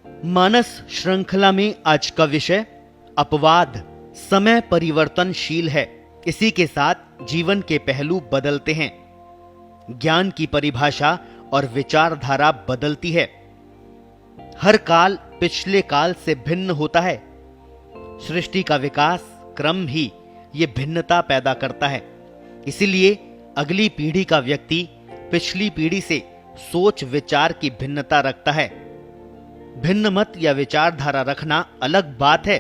मानस श्रृंखला में आज का विषय अपवाद। समय परिवर्तनशील है, इसी के साथ जीवन के पहलू बदलते हैं। ज्ञान की परिभाषा और विचारधारा बदलती है। हर काल पिछले काल से भिन्न होता है। सृष्टि का विकास क्रम ही ये भिन्नता पैदा करता है। इसीलिए अगली पीढ़ी का व्यक्ति पिछली पीढ़ी से सोच विचार की भिन्नता रखता है। भिन्न मत या विचारधारा रखना अलग बात है,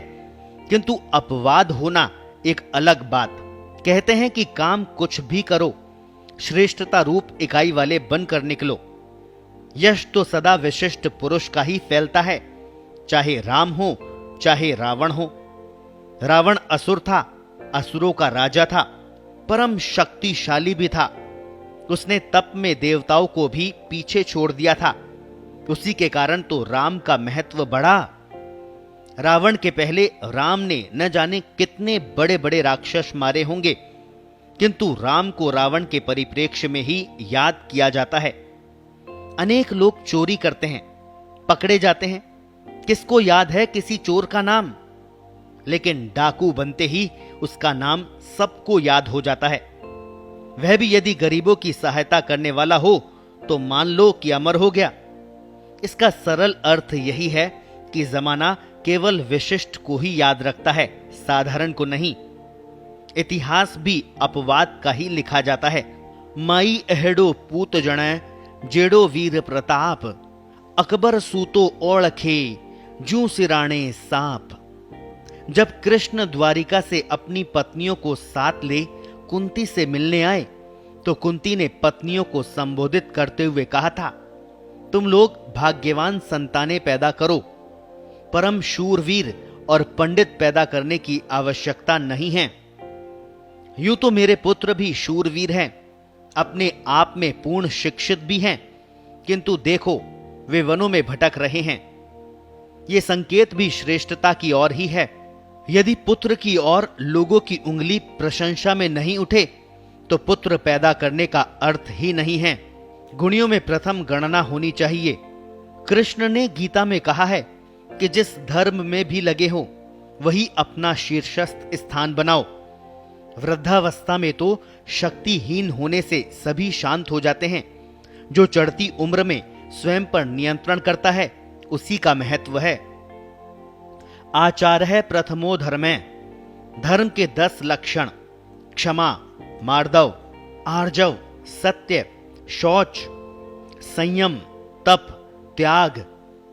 किंतु अपवाद होना एक अलग बात। कहते हैं कि काम कुछ भी करो, श्रेष्ठता रूप इकाई वाले बनकर निकलो। यश तो सदा विशिष्ट पुरुष का ही फैलता है, चाहे राम हो चाहे रावण हो। रावण असुर था, असुरों का राजा था, परम शक्तिशाली भी था। उसने तप में देवताओं को भी पीछे छोड़ दिया था। उसी के कारण तो राम का महत्व बढ़ा। रावण के पहले राम ने न जाने कितने बड़े बड़े राक्षस मारे होंगे, किंतु राम को रावण के परिप्रेक्ष्य में ही याद किया जाता है। अनेक लोग चोरी करते हैं, पकड़े जाते हैं। किसको याद है किसी चोर का नाम? लेकिन डाकू बनते ही उसका नाम सबको याद हो जाता है। वह भी यदि गरीबों की सहायता करने वाला हो तो मान लो कि अमर हो गया। इसका सरल अर्थ यही है कि जमाना केवल विशिष्ट को ही याद रखता है, साधारण को नहीं। इतिहास भी अपवाद का ही लिखा जाता है। माई अहेडो पूत जणै जेडो वीर प्रताप, अकबर सूतो ओळखे जू सिराणे सांप। जब कृष्ण द्वारिका से अपनी पत्नियों को साथ ले कुंती से मिलने आए तो कुंती ने पत्नियों को संबोधित करते हुए कहा था, तुम लोग भाग्यवान संतानें पैदा करो, परम शूरवीर और पंडित पैदा करने की आवश्यकता नहीं है। यूं तो मेरे पुत्र भी शूरवीर हैं, अपने आप में पूर्ण शिक्षित भी हैं, किंतु देखो वे वनों में भटक रहे हैं। ये संकेत भी श्रेष्ठता की ओर ही है। यदि पुत्र की ओर लोगों की उंगली प्रशंसा में नहीं उठे तो पुत्र पैदा करने का अर्थ ही नहीं है। गुणियों में प्रथम गणना होनी चाहिए। कृष्ण ने गीता में कहा है कि जिस धर्म में भी लगे हो वही अपना शीर्षस्थ स्थान बनाओ। वृद्धावस्था में तो शक्तिहीन होने से सभी शांत हो जाते हैं। जो चढ़ती उम्र में स्वयं पर नियंत्रण करता है उसी का महत्व है। आचार है प्रथमो धर्मे, धर्म के 10 लक्षण क्षमा, मार्दव, आर्जव, सत्य, शौच, संयम, तप, त्याग,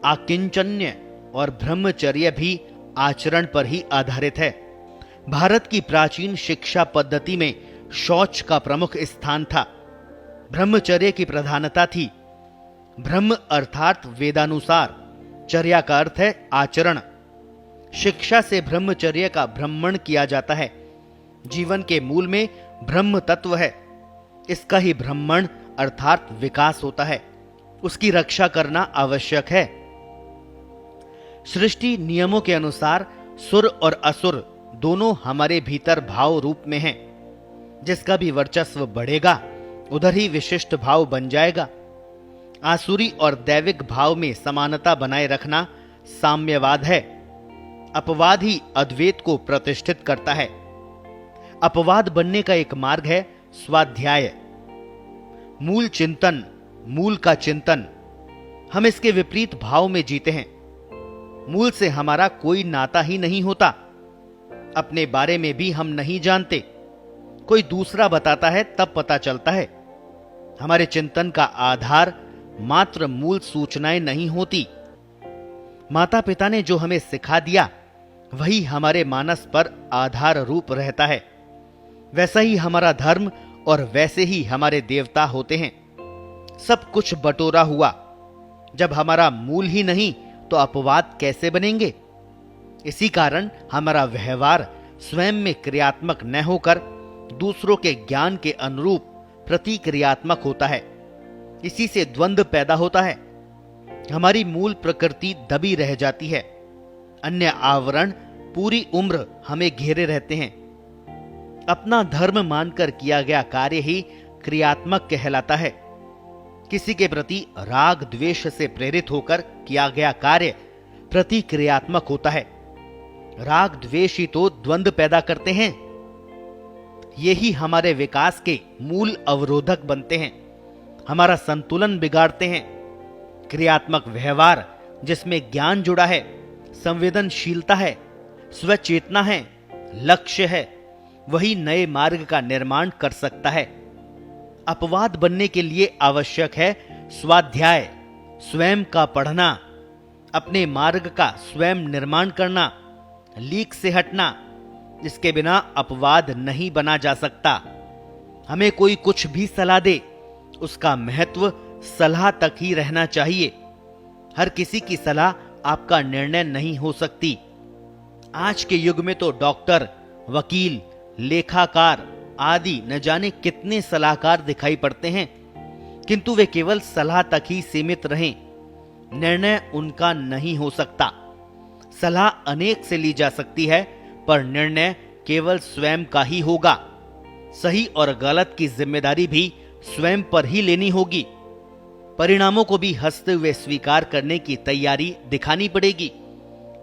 आकिंचन्य और ब्रह्मचर्य भी आचरण पर ही आधारित है। भारत की प्राचीन शिक्षा पद्धति में शौच का प्रमुख स्थान था। ब्रह्मचर्य की प्रधानता थी। ब्रह्म अर्थात वेदानुसार, चर्या का अर्थ है आचरण। शिक्षा से ब्रह्मचर्य का भ्रमण किया जाता है। जीवन के मूल में ब्रह्म तत्व है, इसका ही भ्रमण अर्थात विकास होता है। उसकी रक्षा करना आवश्यक है। सृष्टि नियमों के अनुसार सुर और असुर दोनों हमारे भीतर भाव रूप में हैं। जिसका भी वर्चस्व बढ़ेगा उधर ही विशिष्ट भाव बन जाएगा। आसुरी और दैविक भाव में समानता बनाए रखना साम्यवाद है। अपवाद ही अद्वैत को प्रतिष्ठित करता है। अपवाद बनने का एक मार्ग है स्वाध्याय, मूल चिंतन, मूल का चिंतन। हम इसके विपरीत भाव में जीते हैं। मूल से हमारा कोई नाता ही नहीं होता। अपने बारे में भी हम नहीं जानते, कोई दूसरा बताता है तब पता चलता है। हमारे चिंतन का आधार मात्र मूल सूचनाएं नहीं होती। माता पिता ने जो हमें सिखा दिया वही हमारे मानस पर आधार रूप रहता है। वैसा ही हमारा धर्म और वैसे ही हमारे देवता होते हैं। सब कुछ बटोरा हुआ। जब हमारा मूल ही नहीं तो अपवाद कैसे बनेंगे? इसी कारण हमारा व्यवहार स्वयं में क्रियात्मक न होकर दूसरों के ज्ञान के अनुरूप प्रतिक्रियात्मक होता है। इसी से द्वंद्व पैदा होता है। हमारी मूल प्रकृति दबी रह जाती है। अन्य आवरण पूरी उम्र हमें घेरे रहते हैं। अपना धर्म मानकर किया गया कार्य ही क्रियात्मक कहलाता है। किसी के प्रति राग द्वेष से प्रेरित होकर किया गया कार्य प्रतिक्रियात्मक होता है। राग द्वेष ही तो द्वंद्व पैदा करते हैं। यही हमारे विकास के मूल अवरोधक बनते हैं, हमारा संतुलन बिगाड़ते हैं। क्रियात्मक व्यवहार जिसमें ज्ञान जुड़ा है, संवेदनशीलता है, स्वचेतना है, लक्ष्य है, वही नए मार्ग का निर्माण कर सकता है। अपवाद बनने के लिए आवश्यक है स्वाध्याय, स्वयं का पढ़ना, अपने मार्ग का स्वयं निर्माण करना, लीक से हटना। इसके बिना अपवाद नहीं बना जा सकता। हमें कोई कुछ भी सलाह दे, उसका महत्व सलाह तक ही रहना चाहिए। हर किसी की सलाह आपका निर्णय नहीं हो सकती। आज के युग में तो डॉक्टर, वकील, लेखाकार आदि न जाने कितने सलाहकार दिखाई पड़ते हैं, किंतु वे केवल सलाह तक ही सीमित रहें। निर्णय उनका नहीं हो सकता। सलाह अनेक से ली जा सकती है, पर निर्णय केवल स्वयं का ही होगा। सही और गलत की जिम्मेदारी भी स्वयं पर ही लेनी होगी। परिणामों को भी हंसते हुए स्वीकार करने की तैयारी दिखानी पड़ेगी।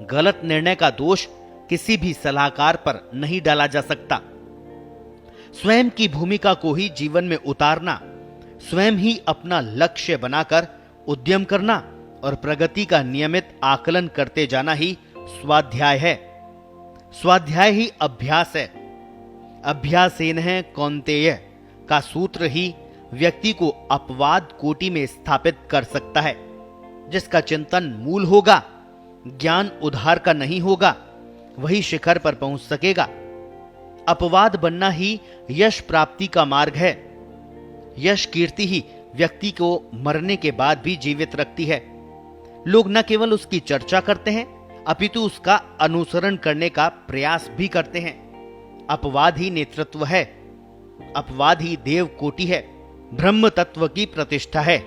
गलत निर्णय का दोष किसी भी सलाहकार पर नहीं डाला जा सकता। स्वयं की भूमिका को ही जीवन में उतारना, स्वयं ही अपना लक्ष्य बनाकर उद्यम करना और प्रगति का नियमित आकलन करते जाना ही स्वाध्याय है। स्वाध्याय ही अभ्यास है। अभ्यासेन कौन्तेय का सूत्र ही व्यक्ति को अपवाद कोटि में स्थापित कर सकता है। जिसका चिंतन मूल होगा, ज्ञान उधार का नहीं होगा, वही शिखर पर पहुंच सकेगा। अपवाद बनना ही यश प्राप्ति का मार्ग है। यश कीर्ति ही व्यक्ति को मरने के बाद भी जीवित रखती है। लोग न केवल उसकी चर्चा करते हैं, अपितु उसका अनुसरण करने का प्रयास भी करते हैं। अपवाद ही नेतृत्व है, अपवाद ही देव कोटि है, ब्रह्म तत्व की प्रतिष्ठा है।